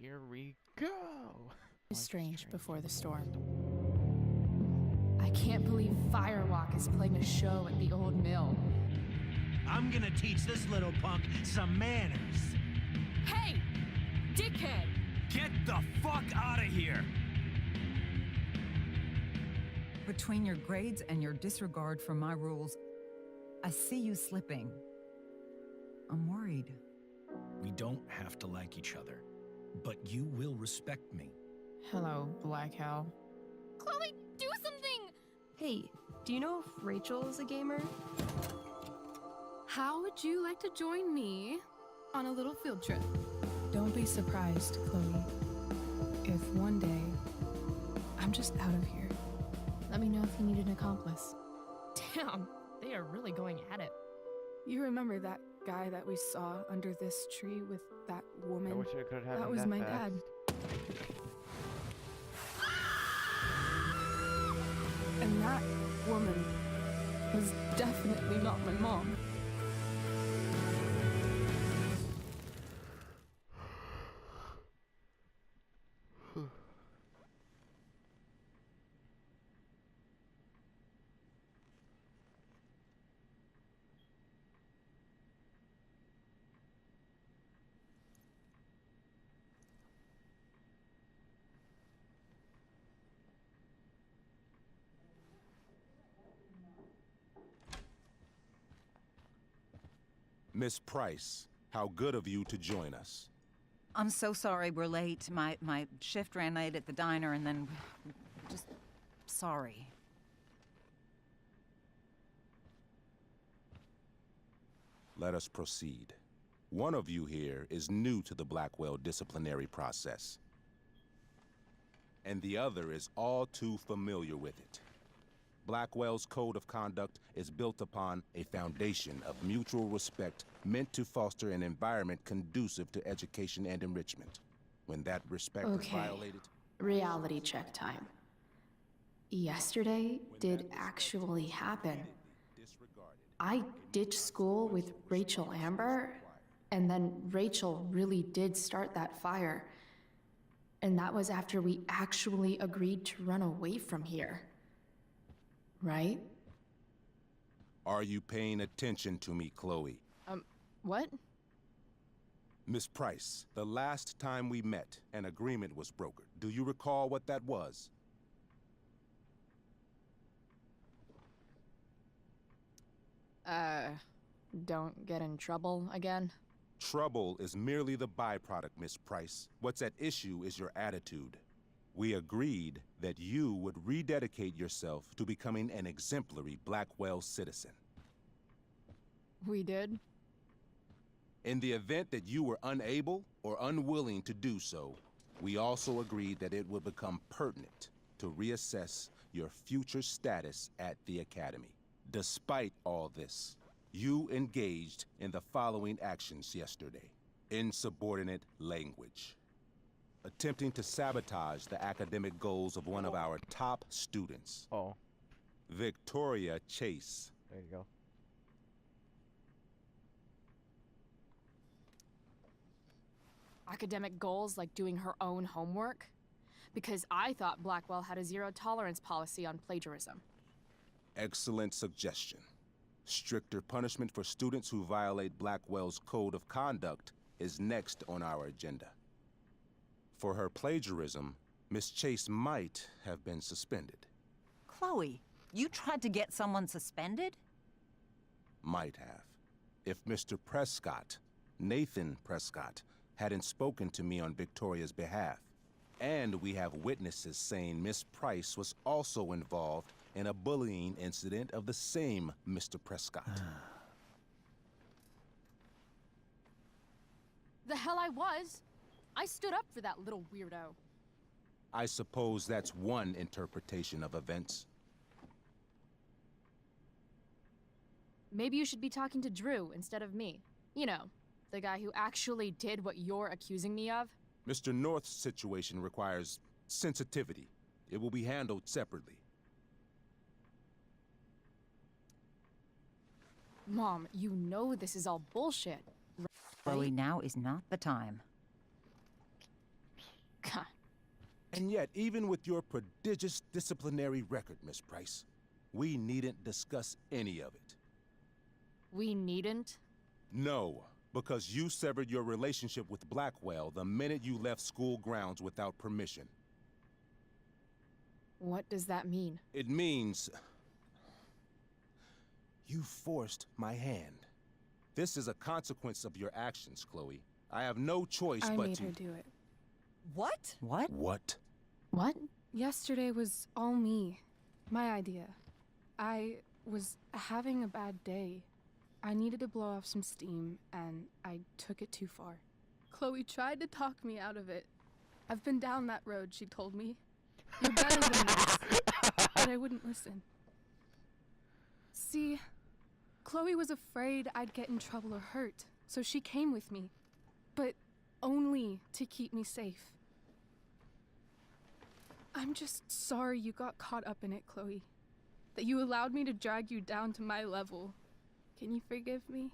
Here we go. Strange before the storm. I can't believe Firewalk is playing a show at the old mill. I'm gonna teach this little punk some manners. Hey! Dickhead! Get the fuck out of here! Between your grades and your disregard for my rules, I see you slipping. I'm worried. We don't have to like each other, but you will respect me. Hello, Black Hell. Chloe, do something! Hey, do you know if Rachel is a gamer? How would you like to join me on a little field trip? Don't be surprised, Chloe, if one day I'm just out of here. Let me know if you need an accomplice. Damn, they are really going at it. You remember that guy that we saw under this tree with that woman? I wish I could have That was my dad. And that woman was definitely not my mom. Miss Price, how good of you to join us. I'm so sorry we're late. My shift ran late at the diner and then... just... sorry. Let us proceed. One of you here is new to the Blackwell disciplinary process, and the other is all too familiar with it. Blackwell's code of conduct is built upon a foundation of mutual respect meant to foster an environment conducive to education and enrichment. When that respect is violated... Reality check time. Yesterday did actually happen. I ditched school with Rachel Amber, and then Rachel really did start that fire. And that was after we actually agreed to run away from here. Right? Are you paying attention to me, Chloe? What? Miss Price, the last time we met, an agreement was brokered. Do you recall what that was? Don't get in trouble again? Trouble is merely the byproduct, Miss Price. What's at issue is your attitude. We agreed that you would rededicate yourself to becoming an exemplary Blackwell citizen. We did? In the event that you were unable or unwilling to do so, we also agreed that it would become pertinent to reassess your future status at the Academy. Despite all this, you engaged in the following actions yesterday. Insubordinate language. Attempting to sabotage the academic goals of one of our top students. Oh. Victoria Chase. There you go. Academic goals like doing her own homework? Because I thought Blackwell had a zero-tolerance policy on plagiarism. Excellent suggestion. Stricter punishment for students who violate Blackwell's code of conduct is next on our agenda. For her plagiarism, Miss Chase might have been suspended. Chloe, you tried to get someone suspended? Might have. If Mr. Prescott, Nathan Prescott, hadn't spoken to me on Victoria's behalf. And we have witnesses saying Miss Price was also involved in a bullying incident of the same Mr. Prescott. The hell I was! I stood up for that little weirdo. I suppose that's one interpretation of events. Maybe you should be talking to Drew instead of me. You know, the guy who actually did what you're accusing me of. Mr. North's situation requires sensitivity. It will be handled separately. Mom, you know this is all bullshit. Chloe, now is not the time. And yet, even with your prodigious disciplinary record, Miss Price, we needn't discuss any of it. We needn't? No, because you severed your relationship with Blackwell the minute you left school grounds without permission. What does that mean? It means you forced my hand. This is a consequence of your actions, Chloe. I have no choice I but made to... her do it. What? What? What? What? Yesterday was all me. My idea. I was having a bad day. I needed to blow off some steam, and I took it too far. Chloe tried to talk me out of it. I've been down that road, she told me. You're better than this. But I wouldn't listen. See, Chloe was afraid I'd get in trouble or hurt, so she came with me. But only to keep me safe. I'm just sorry you got caught up in it, Chloe. That you allowed me to drag you down to my level. Can you forgive me?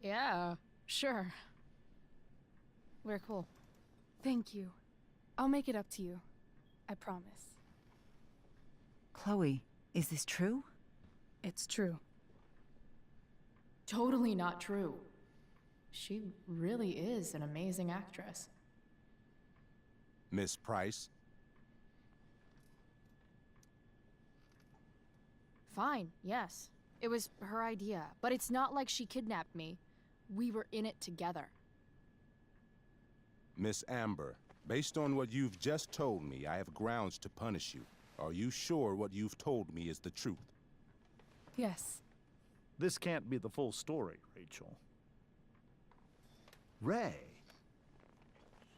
Yeah, sure. We're cool. Thank you. I'll make it up to you. I promise. Chloe, is this true? It's true. Totally not true. She really is an amazing actress. Miss Price? Fine, yes. It was her idea, but it's not like she kidnapped me. We were in it together. Miss Amber, based on what you've just told me, I have grounds to punish you. Are you sure what you've told me is the truth? Yes. This can't be the full story, Rachel. Ray.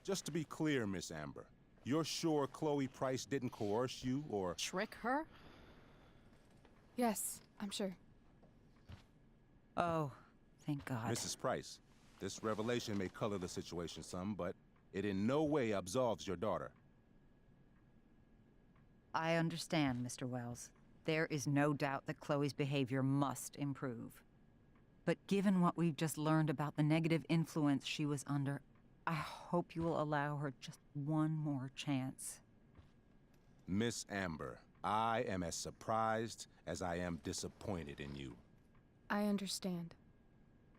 Just to be clear, Miss Amber, you're sure Chloe Price didn't coerce you or... Trick her? Yes, I'm sure. Oh, thank God. Mrs. Price, this revelation may color the situation some, but it in no way absolves your daughter. I understand, Mr. Wells. There is no doubt that Chloe's behavior must improve. But given what we've just learned about the negative influence she was under, I hope you will allow her just one more chance. Miss Amber, I am as surprised as I am disappointed in you. I understand.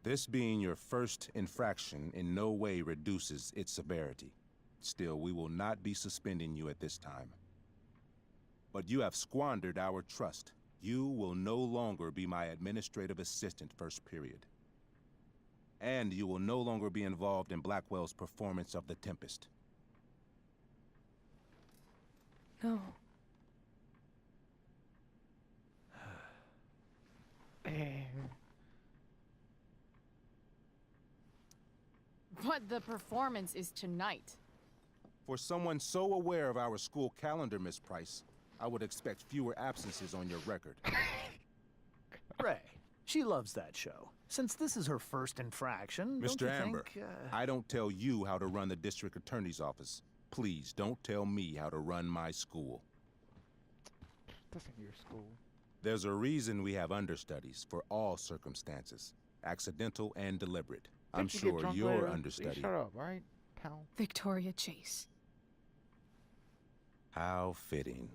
This being your first infraction in no way reduces its severity. Still, we will not be suspending you at this time. But you have squandered our trust. You will no longer be my administrative assistant first period. And you will no longer be involved in Blackwell's performance of The Tempest. No. But the performance is tonight. For someone so aware of our school calendar, Miss Price, I would expect fewer absences on your record. Ray. She loves that show. Since this is her first infraction, don't Mr. you Amber, think, I don't tell you how to run the district attorney's office. Please don't tell me how to run my school. This ain't your school. There's a reason we have understudies for all circumstances, accidental and deliberate. I'm Think you get sure drunk your later? understudy. Shut up, right, pal? Victoria Chase. How fitting.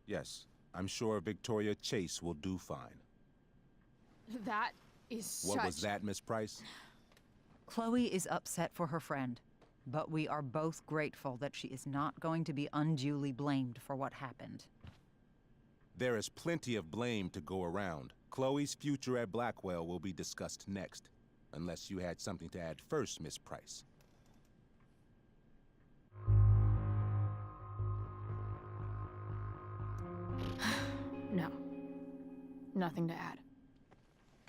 Yes, I'm sure Victoria Chase will do fine. That is What such... was that, Miss Price? Chloe is upset for her friend, but we are both grateful that she is not going to be unduly blamed for what happened. There is plenty of blame to go around. Chloe's future at Blackwell will be discussed next. Unless you had something to add first, Miss Price. No. Nothing to add.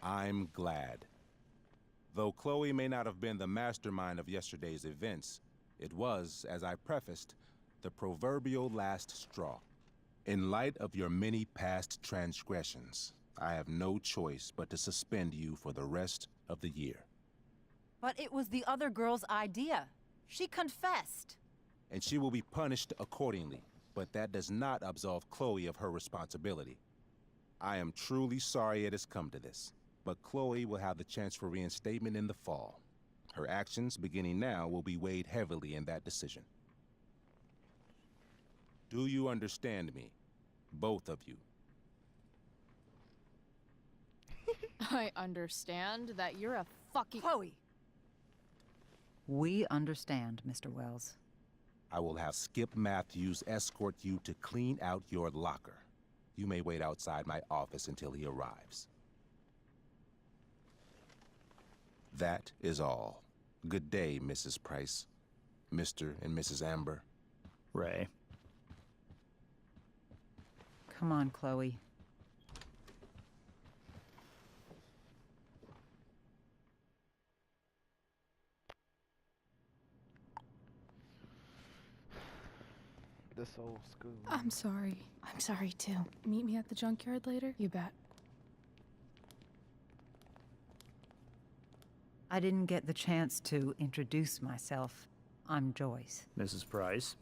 I'm glad. Though Chloe may not have been the mastermind of yesterday's events, it was, as I prefaced, the proverbial last straw. In light of your many past transgressions, I have no choice but to suspend you for the rest of the year. But it was the other girl's idea. She confessed. And she will be punished accordingly, but that does not absolve Chloe of her responsibility. I am truly sorry it has come to this, but Chloe will have the chance for reinstatement in the fall. Her actions, beginning now, will be weighed heavily in that decision. Do you understand me? Both of you. I understand that you're a fucking— Chloe! We understand, Mr. Wells. I will have Skip Matthews escort you to clean out your locker. You may wait outside my office until he arrives. That is all. Good day, Mrs. Price. Mr. and Mrs. Amber. Ray. Come on, Chloe. This old school. I'm sorry. I'm sorry too. Meet me at the junkyard later? You bet. I didn't get the chance to introduce myself. I'm Joyce. Mrs. Price.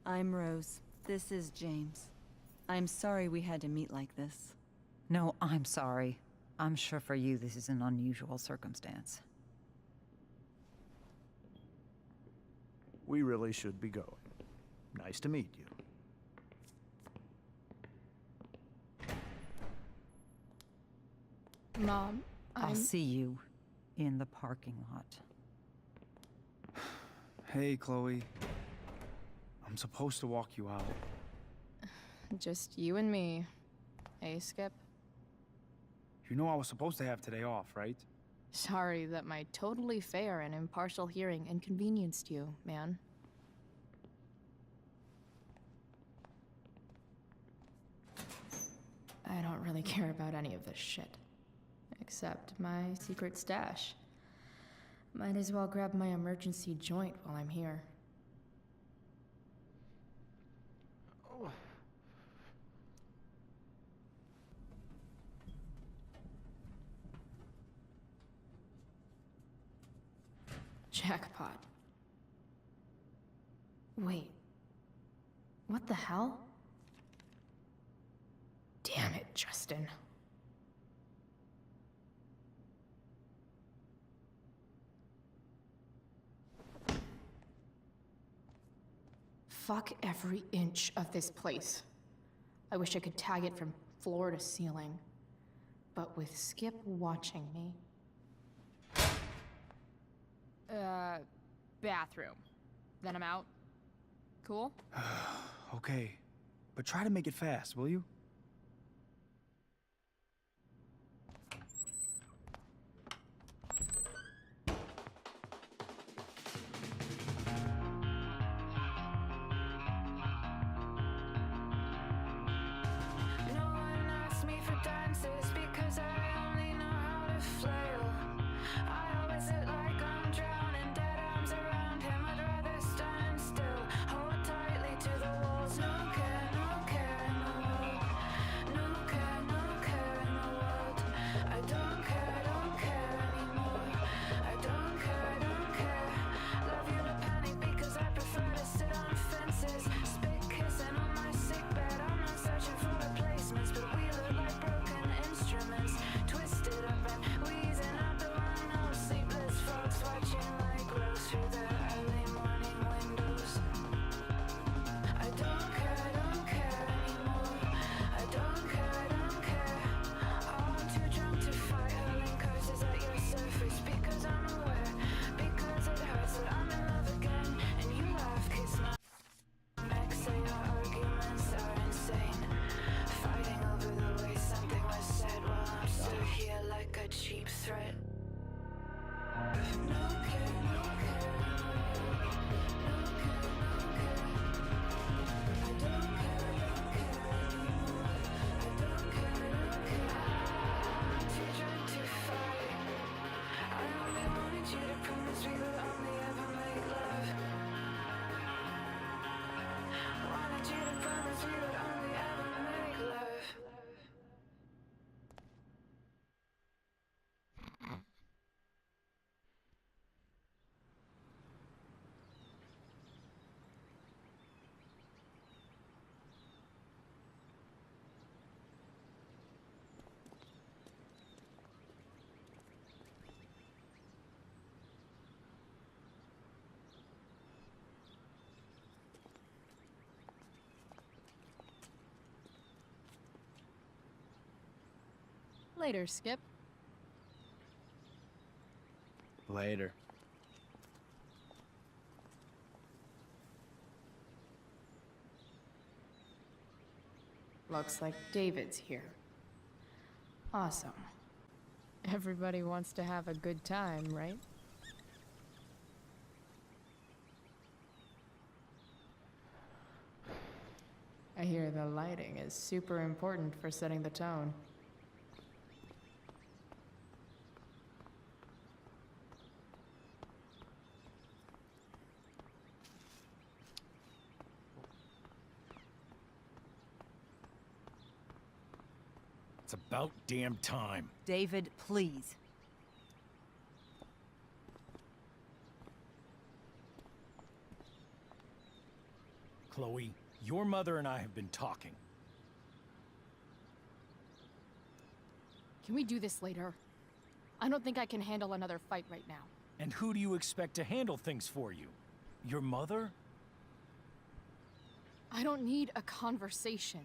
I'm Rose. This is James. I'm sorry we had to meet like this. No, I'm sorry. I'm sure for you this is an unusual circumstance. We really should be going. Nice to meet you. Mom, I'll see you in the parking lot. Hey, Chloe. I'm supposed to walk you out. just you and me. Hey, Skip. You know I was supposed to have today off, right? Sorry that my totally fair and impartial hearing inconvenienced you, man. I don't really care about any of this shit. Except my secret stash. Might as well grab my emergency joint while I'm here. Oh. Jackpot. Wait. What the hell? Damn it, Justin. Fuck every inch of this place. I wish I could tag it from floor to ceiling. But with Skip watching me... bathroom. Then I'm out. Cool? Okay. But try to make it fast, will you? But we look like broken instruments, twisted up and wheezing Later, Skip. Later. Looks like David's here. Awesome. Everybody wants to have a good time, right? I hear the lighting is super important for setting the tone. It's about damn time. David, please. Chloe, your mother and I have been talking. Can we do this later? I don't think I can handle another fight right now. And who do you expect to handle things for you? Your mother? I don't need a conversation.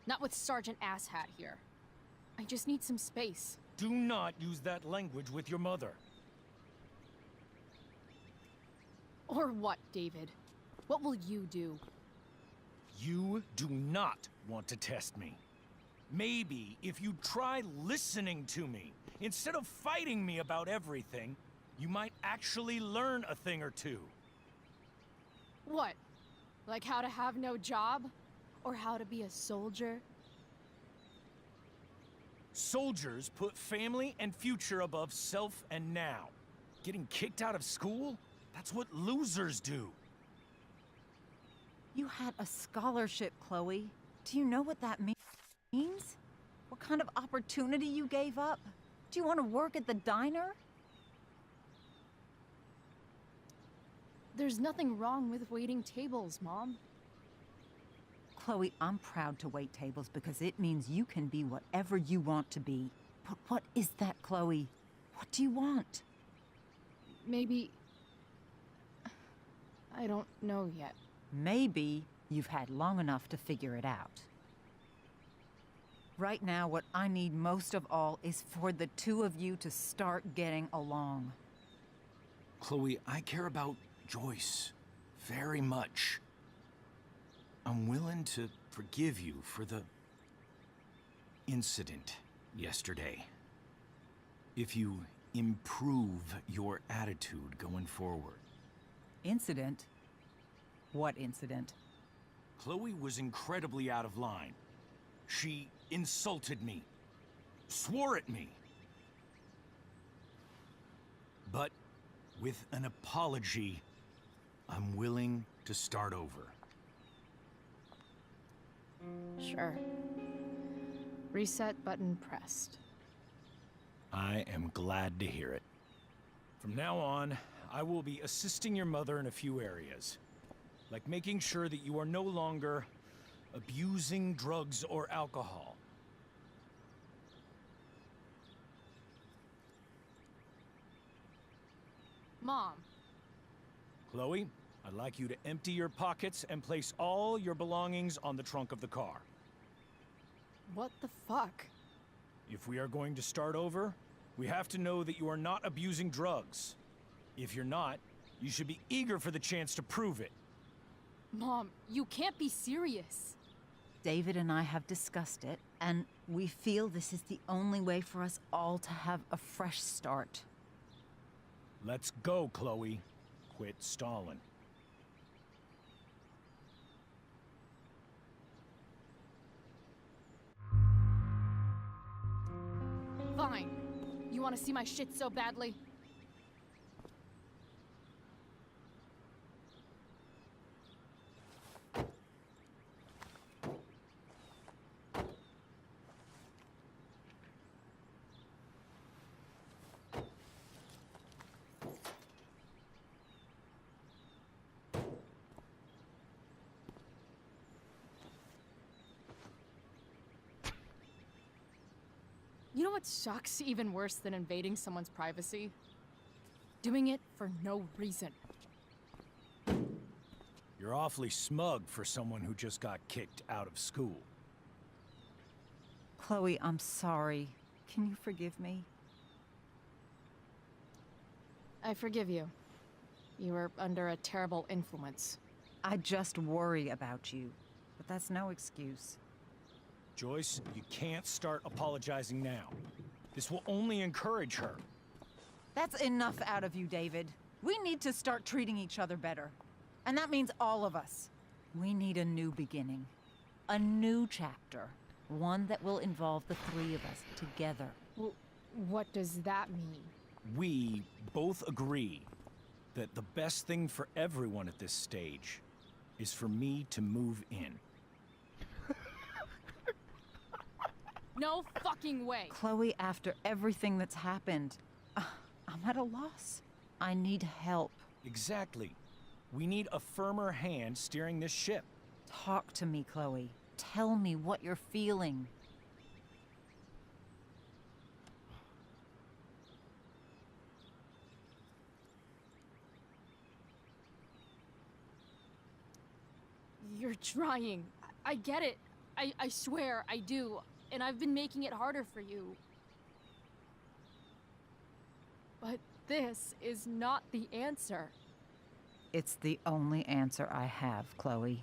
Not with Sergeant Asshat here. I just need some space. Do not use that language with your mother. Or what, David? What will you do? You do not want to test me. Maybe if you try listening to me, instead of fighting me about everything, you might actually learn a thing or two. What? Like how to have no job? Or how to be a soldier? Soldiers put family and future above self and now. Getting kicked out of school? That's what losers do. You had a scholarship, Chloe. Do you know what that means? What kind of opportunity you gave up? Do you want to work at the diner? There's nothing wrong with waiting tables, Mom. Chloe, I'm proud to wait tables because it means you can be whatever you want to be. But what is that, Chloe? What do you want? Maybe... I don't know yet. Maybe you've had long enough to figure it out. Right now, what I need most of all is for the two of you to start getting along. Chloe, I care about Joyce very much. I'm willing to forgive you for the incident yesterday. If you improve your attitude going forward. Incident? What incident? Chloe was incredibly out of line. She insulted me, swore at me. But with an apology, I'm willing to start over. Sure. Reset button pressed. I am glad to hear it. From now on, I will be assisting your mother in a few areas. Like making sure that you are no longer abusing drugs or alcohol. Mom. Chloe, I'd like you to empty your pockets and place all your belongings on the trunk of the car. What the fuck? If we are going to start over, we have to know that you are not abusing drugs. If you're not, you should be eager for the chance to prove it. Mom, you can't be serious. David and I have discussed it, and we feel this is the only way for us all to have a fresh start. Let's go, Chloe. Quit stalling. Fine. You want to see my shit so badly? You know what sucks even worse than invading someone's privacy? Doing it for no reason. You're awfully smug for someone who just got kicked out of school. Chloe, I'm sorry. Can you forgive me? I forgive you. You were under a terrible influence. I just worry about you, but that's no excuse. Joyce, you can't start apologizing now. This will only encourage her. That's enough out of you, David. We need to start treating each other better. And that means all of us. We need a new beginning. A new chapter. One that will involve the three of us together. What does that mean? We both agree that the best thing for everyone at this stage is for me to move in. No fucking way! Chloe, after everything that's happened, I'm at a loss. I need help. Exactly. We need a firmer hand steering this ship. Talk to me, Chloe. Tell me what you're feeling. You're trying. I get it. I swear, I do. And I've been making it harder for you. But this is not the answer. It's the only answer I have, Chloe.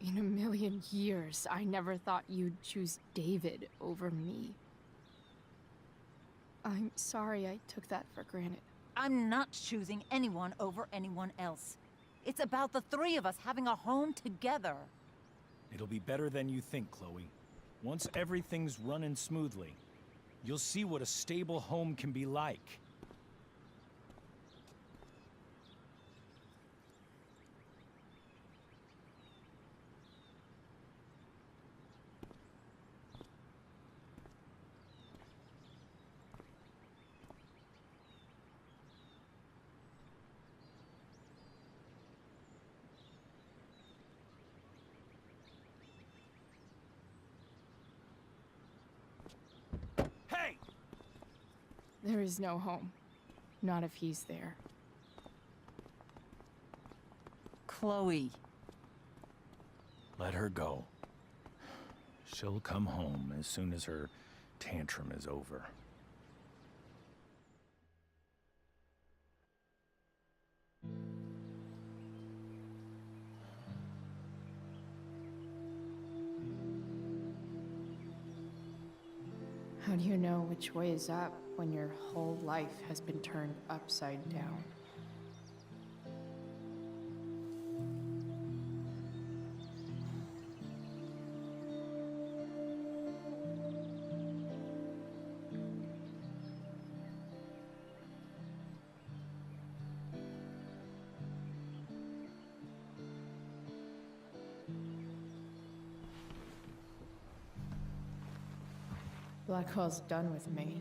In a million years, I never thought you'd choose David over me. I'm sorry I took that for granted. I'm not choosing anyone over anyone else. It's about the three of us having a home together. It'll be better than you think, Chloe. Once everything's running smoothly, you'll see what a stable home can be like. Hey! There is no home. Not if he's there. Chloe. Let her go. She'll come home as soon as her tantrum is over. How do you know which way is up when your whole life has been turned upside down? Blackwell's done with me.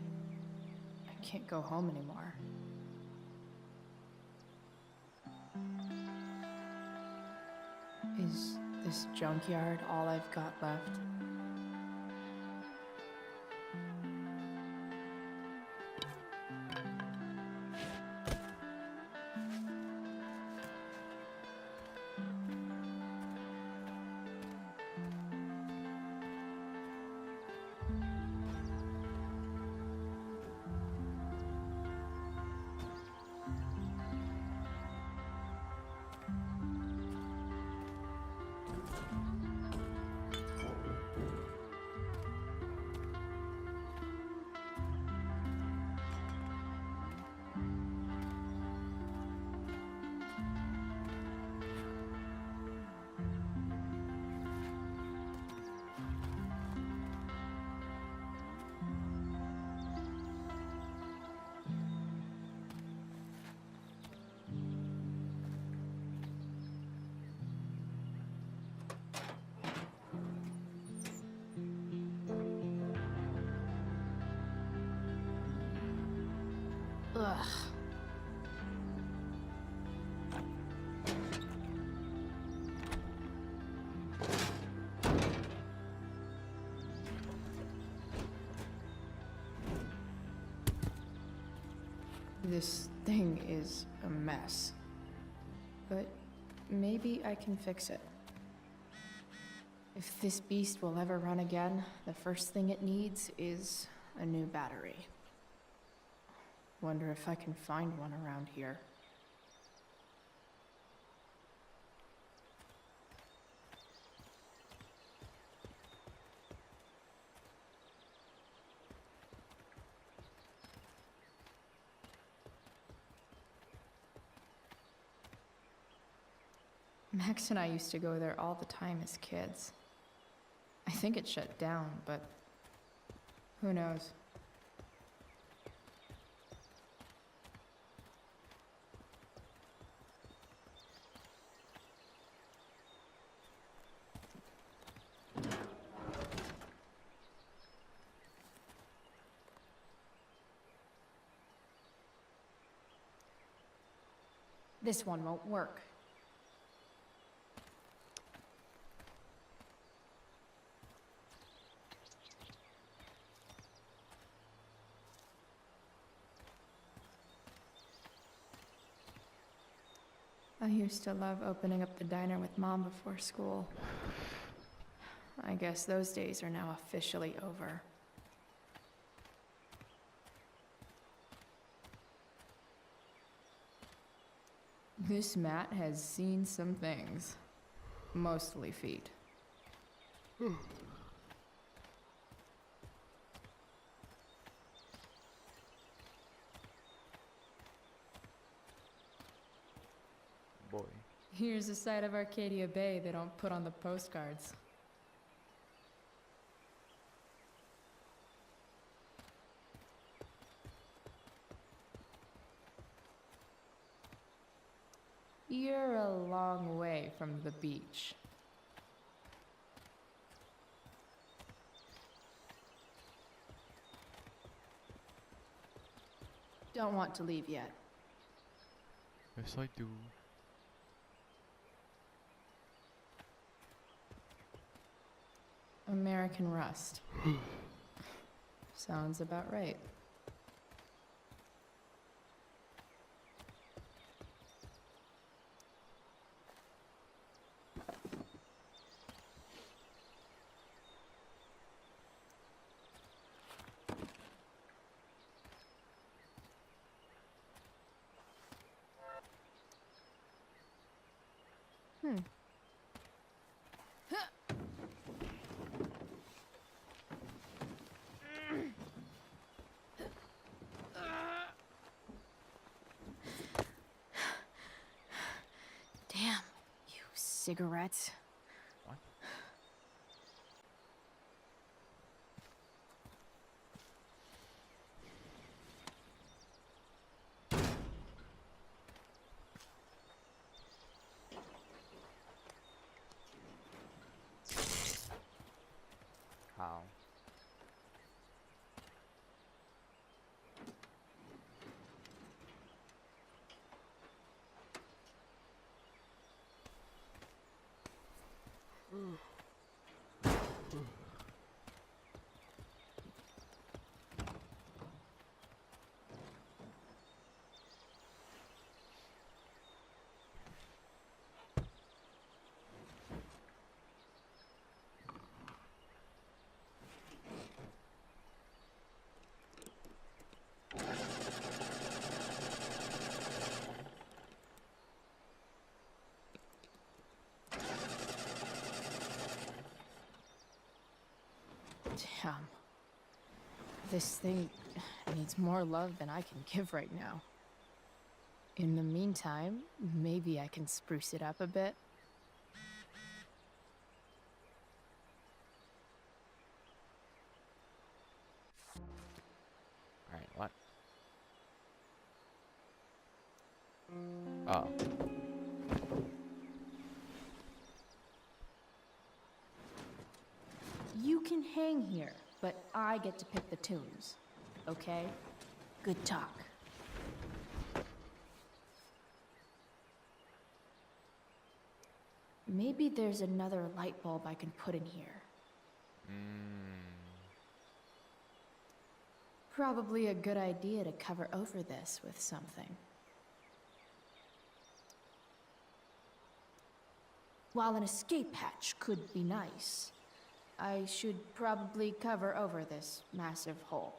I can't go home anymore. Is this junkyard all I've got left? Ugh. This thing is a mess. But maybe I can fix it. If this beast will ever run again, the first thing it needs is a new battery. Wonder if I can find one around here. Max and I used to go there all the time as kids. I think it shut down, but who knows? This one won't work. I used to love opening up the diner with Mom before school. I guess those days are now officially over. This mat has seen some things. Mostly feet. Boy. Here's a side of Arcadia Bay they don't put on the postcards. You're a long way from the beach. Don't want to leave yet. Yes, I do. American Rust. Sounds about right. Damn, you cigarettes. What? How? Damn. This thing needs more love than I can give right now. In the meantime, maybe I can spruce it up a bit. Alright, what? Oh. You can hang here, but I get to pick the tunes. Okay? Good talk. Maybe there's another light bulb I can put in here. Probably a good idea to cover over this with something. While an escape hatch could be nice, I should probably cover over this massive hole.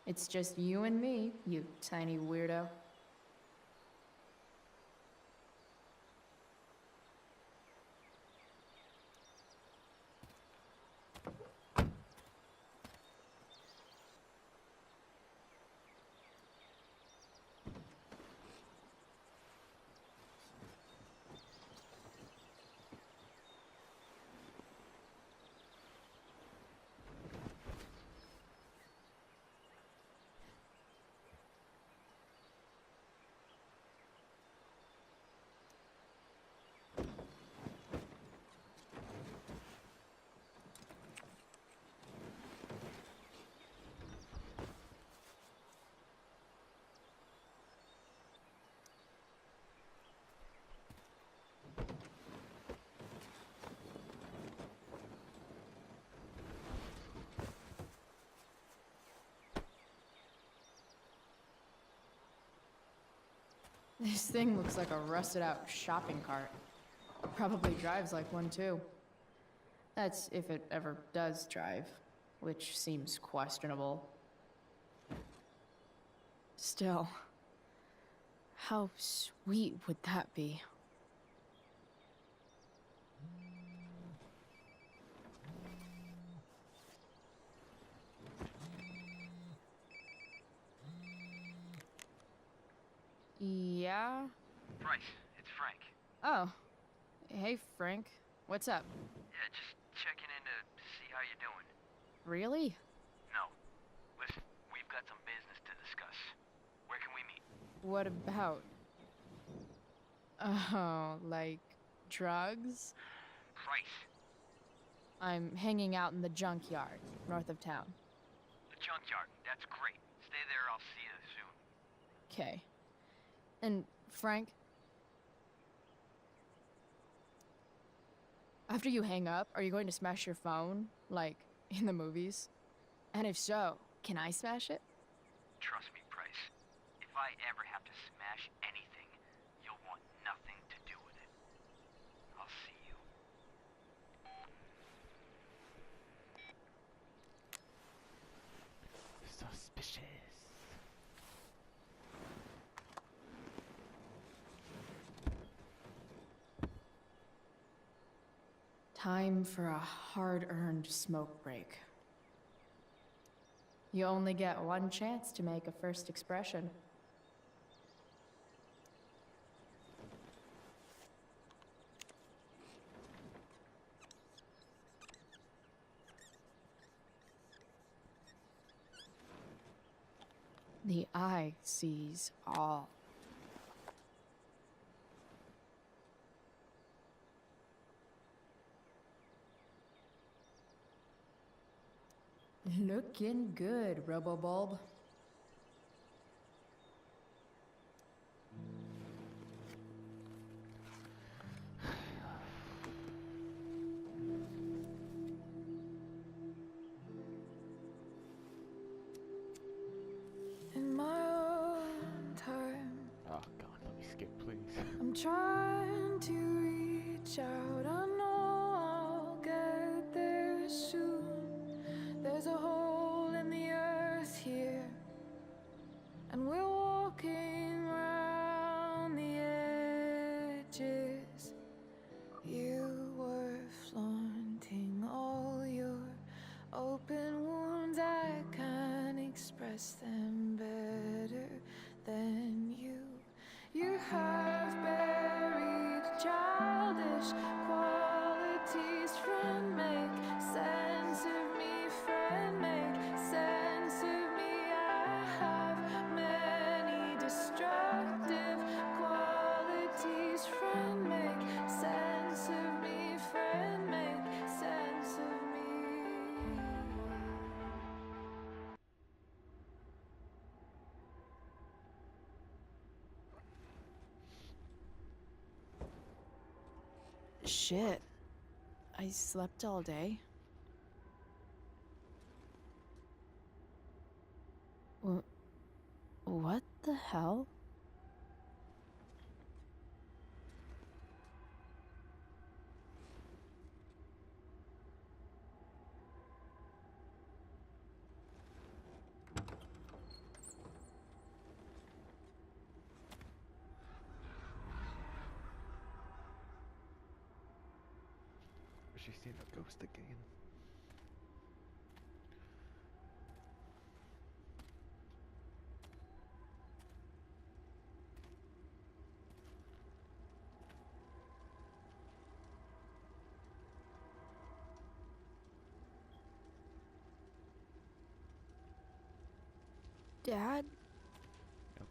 It's just you and me, you tiny weirdo. This thing looks like a rusted out shopping cart. Probably drives like one too. That's if it ever does drive, which seems questionable. Still, how sweet would that be? Yeah? Bryce, it's Frank. Oh. Hey, Frank. What's up? Yeah, just checking in to see how you're doing. Really? No. Listen, we've got some business to discuss. Where can we meet? What about? Oh, like drugs? Bryce. I'm hanging out in the junkyard, north of town. The junkyard. That's great. Stay there, I'll see you soon. Okay. And, Frank? After you hang up, are you going to smash your phone? Like, in the movies? And if so, can I smash it? Trust me, Bryce. If I ever have to smash anything, you'll want nothing to do with it. I'll see you. Suspicious. Time for a hard-earned smoke break. You only get one chance to make a first expression. The eye sees all. Looking good, Robobulb. In my own time, Oh god, let me skip, please. I'm trying to reach out. I know I'll get there soon. There's a hole in the earth here, and we're walking around the edges. You were flaunting all your open wounds. I can't express them better than you. You have buried childish qualities. Friend, make sense of me. Friend, make sense of me. I have many destructive qualities. Friend, make sense of me. Friend, make sense of me. Shit. I slept all day. What the hell? Has she seen a ghost again? Dad? Yep.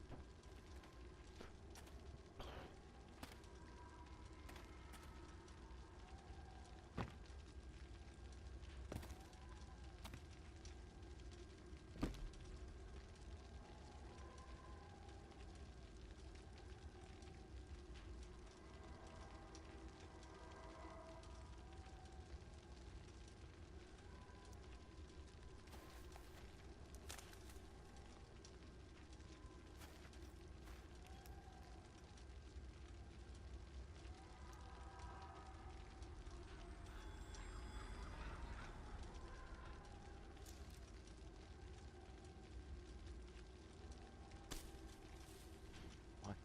What?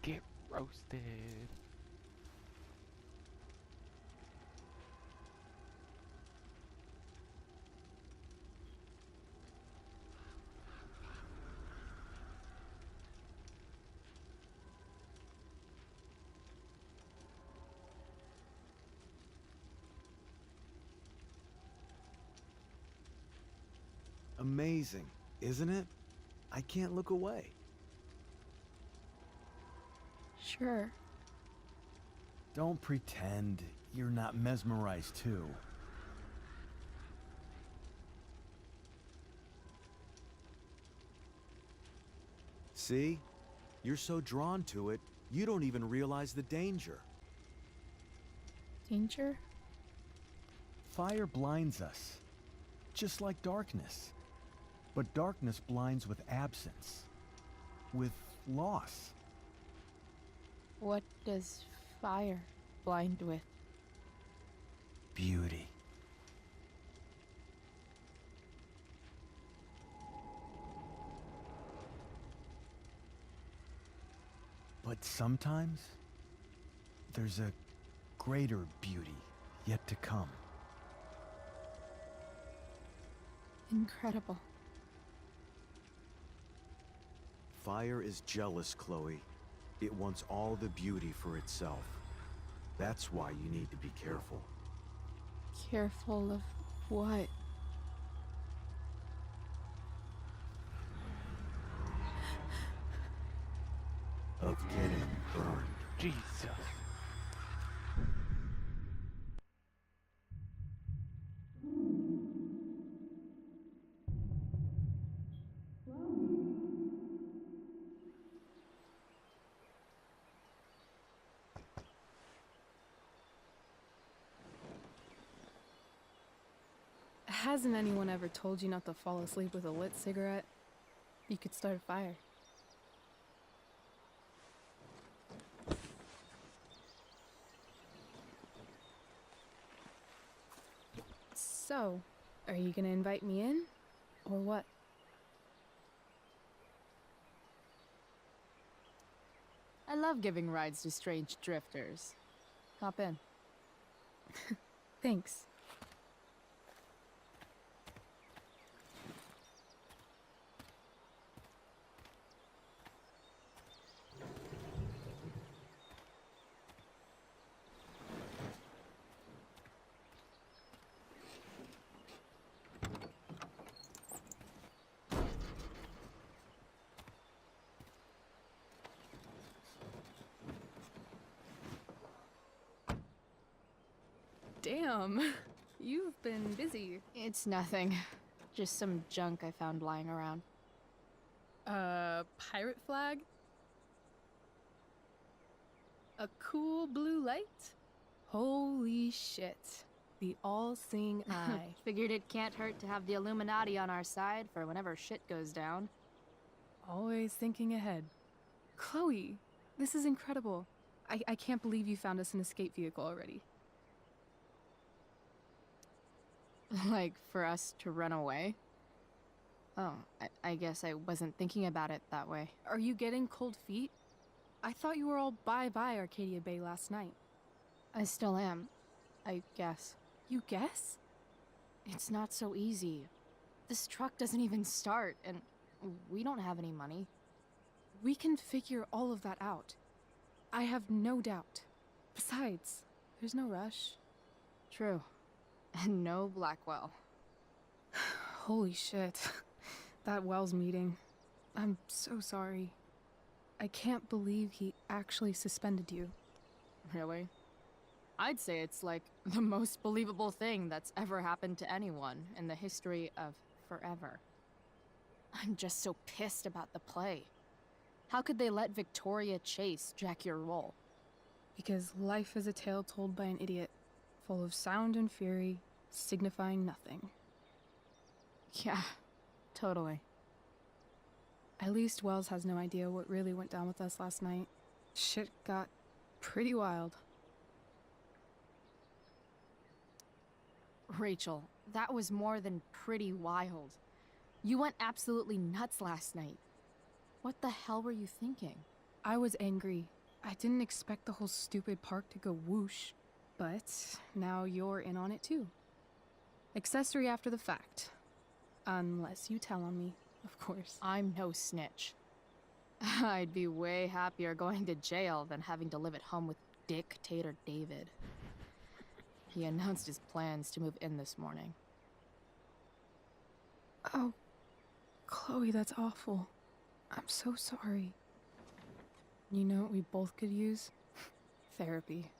Get roasted. Amazing, isn't it? I can't look away. Sure. Don't pretend you're not mesmerized too. See? You're so drawn to it, you don't even realize the danger. Danger? Fire blinds us, just like darkness. But darkness blinds with absence, with loss. What does fire blind with? Beauty. But sometimes, there's a greater beauty yet to come. Incredible. Fire is jealous, Chloe. It wants all the beauty for itself. That's why you need to be careful. Careful of what? Of getting burned. Jesus. Hasn't anyone ever told you not to fall asleep with a lit cigarette? You could start a fire. So, are you gonna invite me in? Or what? I love giving rides to strange drifters. Hop in. Thanks. Damn, you've been busy. It's nothing. Just some junk I found lying around. Pirate flag? A cool blue light? Holy shit. The all-seeing eye. Figured it can't hurt to have the Illuminati on our side for whenever shit goes down. Always thinking ahead. Chloe, this is incredible. I can't believe you found us an escape vehicle already. Like, for us to run away? Oh, I guess I wasn't thinking about it that way. Are you getting cold feet? I thought you were all bye-bye Arcadia Bay last night. I still am, I guess. You guess? It's not so easy. This truck doesn't even start, and we don't have any money. We can figure all of that out. I have no doubt. Besides, there's no rush. True. And no Blackwell. Holy shit. That Wells meeting. I'm so sorry. I can't believe he actually suspended you. Really? I'd say it's like the most believable thing that's ever happened to anyone in the history of forever. I'm just so pissed about the play. How could they let Victoria Chase jack your role? Because life is a tale told by an idiot, full of sound and fury, signifying nothing. Yeah, totally. At least Wells has no idea what really went down with us last night. Shit got pretty wild. Rachel, that was more than pretty wild. You went absolutely nuts last night. What the hell were you thinking? I was angry. I didn't expect the whole stupid park to go whoosh. But now you're in on it too. Accessory after the fact. Unless you tell on me, of course. I'm no snitch. I'd be way happier going to jail than having to live at home with Dictator David. He announced his plans to move in this morning. Oh, Chloe, that's awful. I'm so sorry. You know what we both could use? Therapy.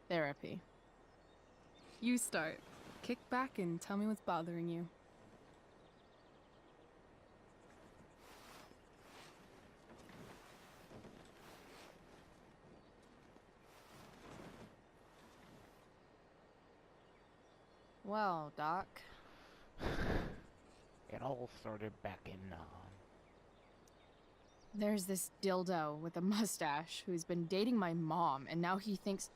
Therapy. You start. Kick back and tell me what's bothering you. Well, Doc. It all started back in, There's this dildo with a mustache who's been dating my mom, and now he thinks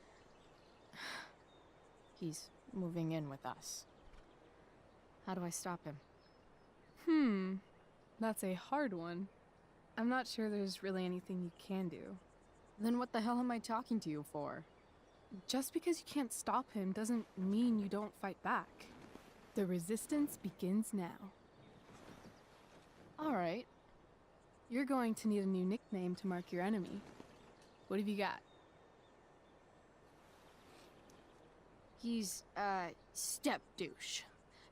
he's moving in with us. How do I stop him? That's a hard one. I'm not sure there's really anything you can do. Then what the hell am I talking to you for? Just because you can't stop him doesn't mean you don't fight back. The resistance begins now. All right. You're going to need a new nickname to mark your enemy. What have you got? He's, step douche.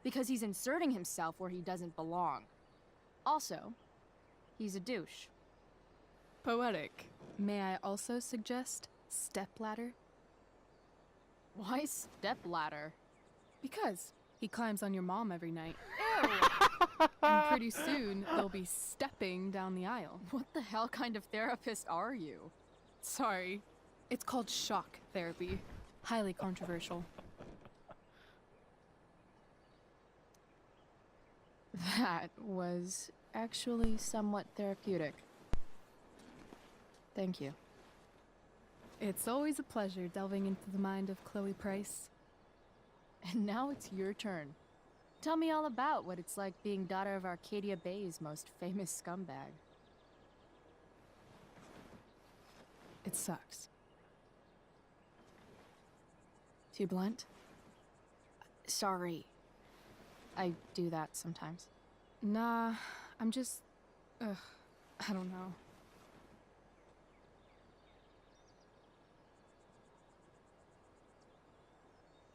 Because he's inserting himself where he doesn't belong. Also, he's a douche. Poetic. May I also suggest StepLadder? Why StepLadder? Because he climbs on your mom every night. Ew! And pretty soon, they'll be stepping down the aisle. What the hell kind of therapist are you? Sorry. It's called shock therapy. Highly controversial. That was actually somewhat therapeutic. Thank you. It's always a pleasure delving into the mind of Chloe Price. And now it's your turn. Tell me all about what it's like being daughter of Arcadia Bay's most famous scumbag. It sucks. Too blunt? Sorry. I do that sometimes. Nah, I'm just... I don't know.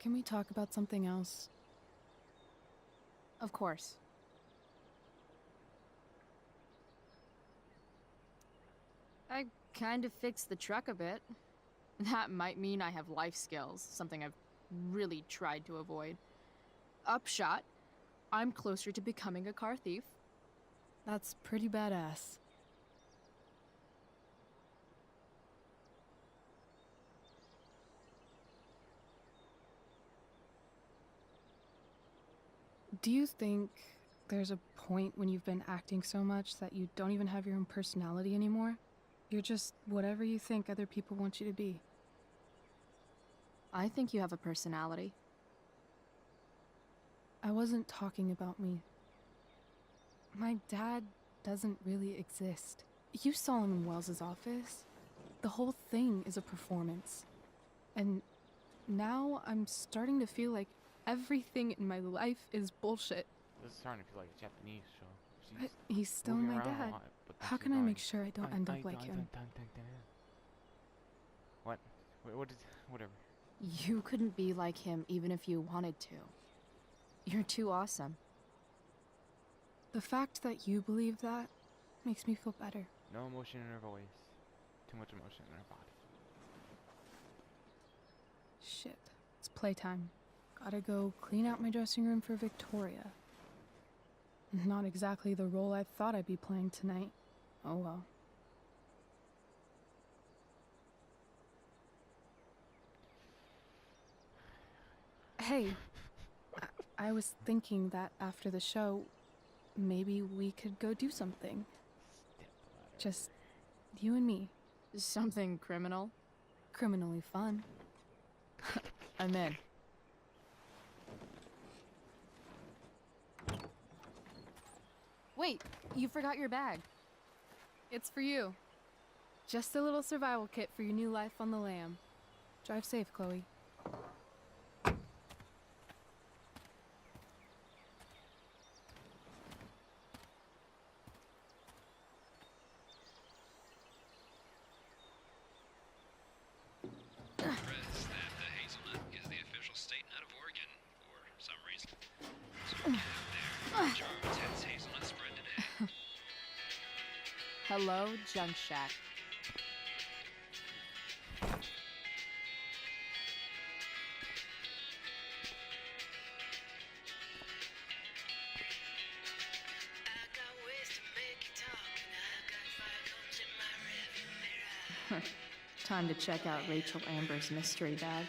Can we talk about something else? Of course. I kind of fixed the truck a bit. That might mean I have life skills, something I've really tried to avoid. Upshot, I'm closer to becoming a car thief. That's pretty badass. Do you think there's a point when you've been acting so much that you don't even have your own personality anymore? You're just whatever you think other people want you to be. I think you have a personality. I wasn't talking about me. My dad doesn't really exist. You saw him in Wells's office. The whole thing is a performance. And now I'm starting to feel like everything in my life is bullshit. This is starting to feel like a Japanese show. But he's still moving my around a dad. lot, but then How she's can I going, make sure I don't end up like him? What? What is... Whatever. You couldn't be like him even if you wanted to. You're too awesome. The fact that you believe that makes me feel better. No emotion in her voice. Too much emotion in her body. Shit. It's playtime. Gotta go clean out my dressing room for Victoria. Not exactly the role I thought I'd be playing tonight. Oh well. Hey, I was thinking that after the show, maybe we could go do something. Just you and me. Something criminal? Criminally fun. I'm in. Wait, you forgot your bag. It's for you. Just a little survival kit for your new life on the lam. Drive safe, Chloe. Hello, Junk Shack. Time to check out Rachel Amber's mystery bag.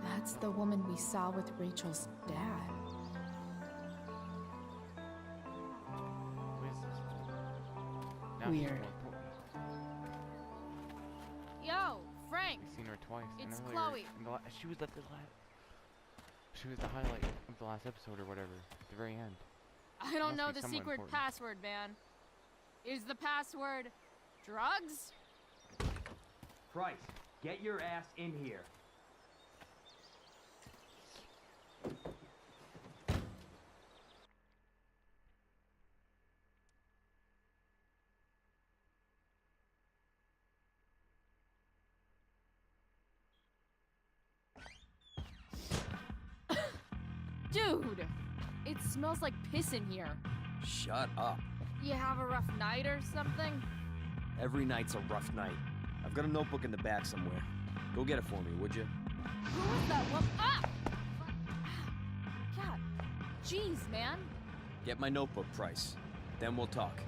That's the woman we saw with Rachel's dad. Who is this? Now she's Weird. more potent. Yo, Frank! We've seen her twice. and It's earlier Chloe. in the she was at the She was the highlight of the last episode or whatever. At the very end. I don't Must know be the someone secret important. password, man. Is the password drugs? Price, get your ass in here. Dude, it smells like piss in here. Shut up. You have a rough night or something? Every night's a rough night. I've got a notebook in the back somewhere. Go get it for me, would you? Who is that one? Ah! God, jeez, man. Get my notebook, Price. Then we'll talk.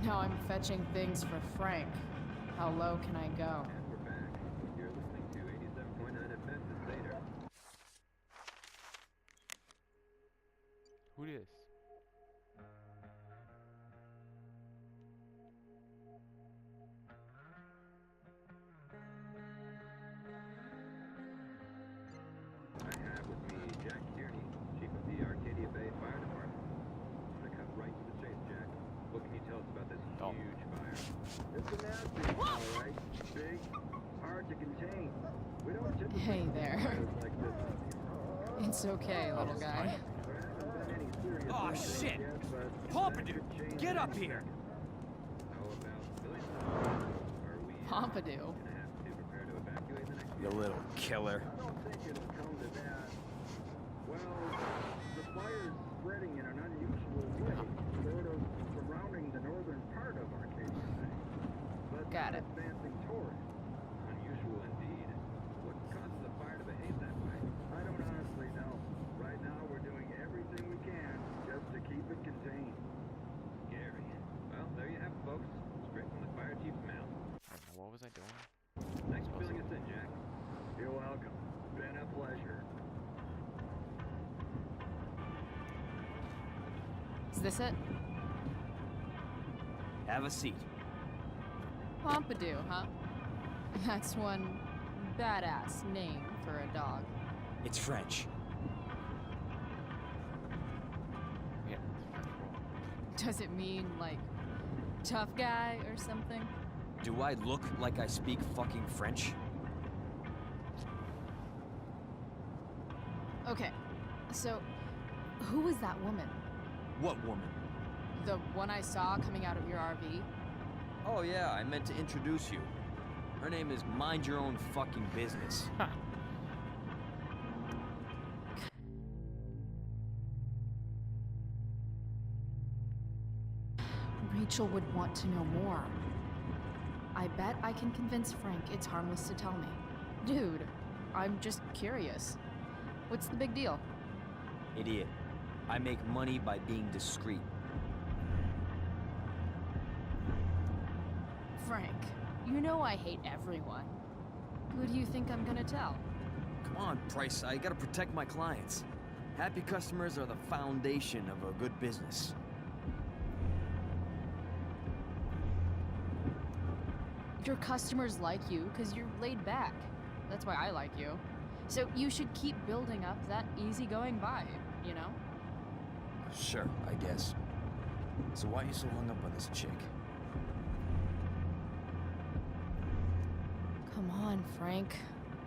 Now I'm fetching things for Frank. How low can I go? Who is? I have with me Jack Tierney, Chief of the Arcadia Bay Fire Department. I'm gonna cut right to the chase, Jack. What can you tell us about this huge fire? It's a nasty, all right. Big, hard to contain. We don't typically Hey there. fires like this. It's okay, little guy. Oh shit! Pompidou, get up here! Pompidou. You little killer. I don't think it'll come to that. Well, the fire's spreading in an unusual way, sort of surrounding the northern part of Arcadia Bay. But Got it. advancing toward it. Unusual doing? Thanks for filling us in, Jack. You're welcome. Been a pleasure. Is this it? Have a seat. Pompidou, huh? That's one badass name for a dog. It's French. Yeah, it's French roll. Does it mean, like, tough guy or something? Do I look like I speak fucking French? Okay, so who was that woman? What woman? The one I saw coming out of your RV? Oh yeah, I meant to introduce you. Her name is Mind Your Own Fucking Business. Rachel would want to know more. I bet I can convince Frank it's harmless to tell me. Dude, I'm just curious. What's the big deal? Idiot. I make money by being discreet. Frank, you know I hate everyone. Who do you think I'm gonna tell? Come on, Price, I gotta protect my clients. Happy customers are the foundation of a good business. Your customers like you because you're laid back. That's why I like you. So you should keep building up that easygoing vibe, you know? Sure, I guess. So why are you so hung up on this chick? Come on, Frank.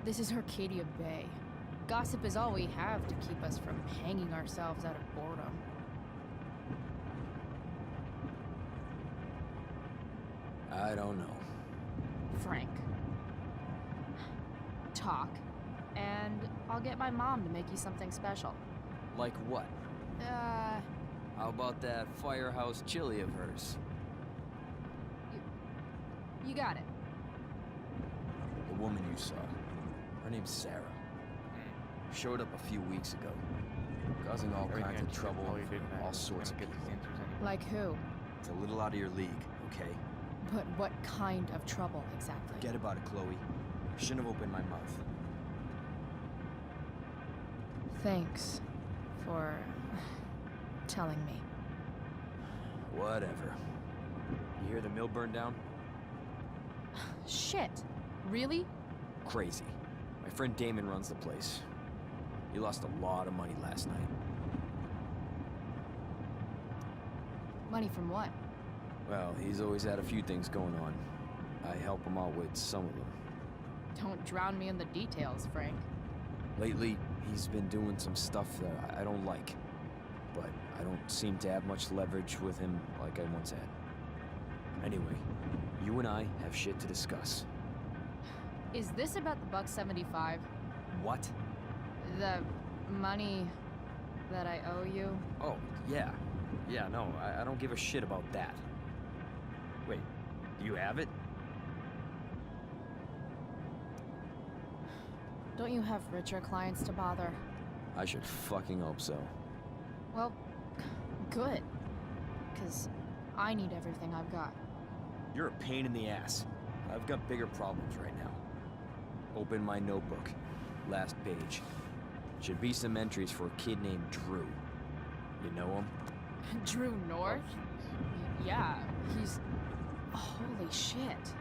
This is Arcadia Bay. Gossip is all we have to keep us from hanging ourselves out of boredom. I don't know. Frank. Talk, and I'll get my mom to make you something special. Like what? Uh, How about that firehouse chili of hers? you got it. The woman you saw. Her name's Sarah. Showed up a few weeks ago. Causing all Everything kinds I of checked trouble probably didn't for matter. all sorts of We're gonna people. get these answers anyway. Like who? It's a little out of your league, okay? But what kind of trouble exactly? Forget about it, Chloe. Shouldn't have opened my mouth. Thanks for telling me. Whatever. You hear the mill burned down? Shit. Really? Crazy. My friend Damon runs the place. He lost a lot of money last night. Money from what? Well, he's always had a few things going on. I help him out with some of them. Don't drown me in the details, Frank. Lately, he's been doing some stuff that I don't like. But I don't seem to have much leverage with him like I once had. Anyway, you and I have shit to discuss. Is this about the $1.75? What? The money that I owe you? Oh, yeah. Yeah, no, I don't give a shit about that. Wait, do you have it? Don't you have richer clients to bother? I should fucking hope so. Well, good. Because I need everything I've got. You're a pain in the ass. I've got bigger problems right now. Open my notebook. Last page. Should be some entries for a kid named Drew. You know him? Drew North? Yeah, he's... Holy shit.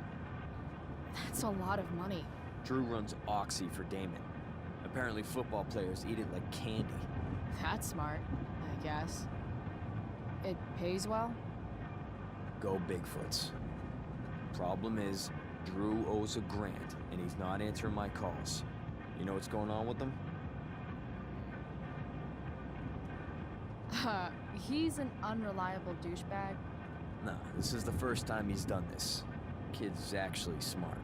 That's a lot of money. Drew runs Oxy for Damon. Apparently football players eat it like candy. That's smart, I guess. It pays well? Go Bigfoots. Problem is, Drew owes a grant, and he's not answering my calls. You know what's going on with him? He's an unreliable douchebag. Nah, this is the first time he's done this. Kid's actually smart.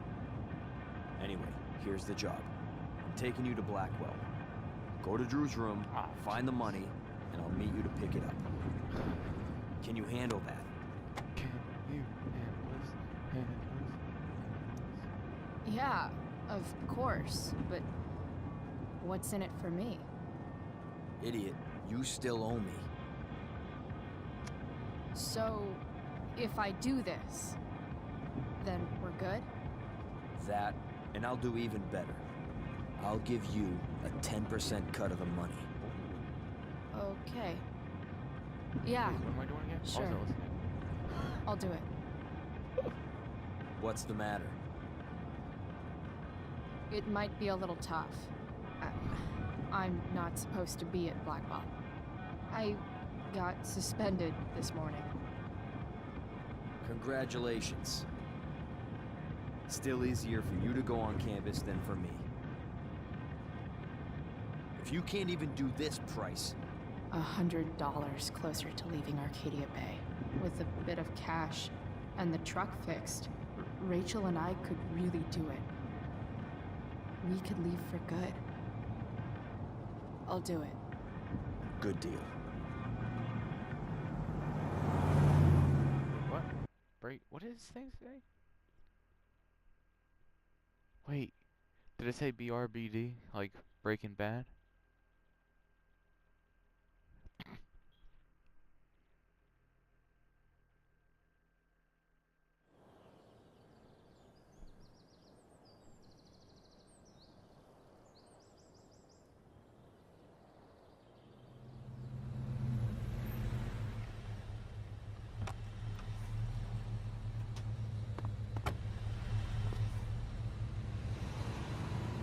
Anyway, here's the job. I'm taking you to Blackwell. Go to Drew's room, find the money, and I'll meet you to pick it up. Can you handle that? Can you handle this? Yeah, of course. But what's in it for me? Idiot, you still owe me. So, if I do this, then we're good? That, and I'll do even better. I'll give you a 10% cut of the money. Okay. Yeah, Wait, what am I doing again? sure. Also listening. I'll do it. What's the matter? It might be a little tough. I'm not supposed to be at Blackwell. I got suspended this morning. Congratulations. Still easier for you to go on campus than for me. If you can't even do this price... $100 closer to leaving Arcadia Bay. With a bit of cash and the truck fixed, Rachel and I could really do it. We could leave for good. I'll do it. Good deal. What? Break? What did this thing say? Wait, did it say BRBD? Like Breaking Bad?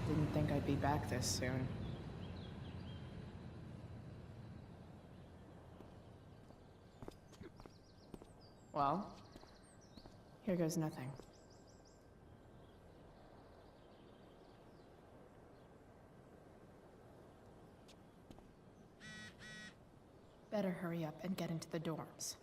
Didn't think I'd be back this soon. Well, here goes nothing. Better hurry up and get into the dorms.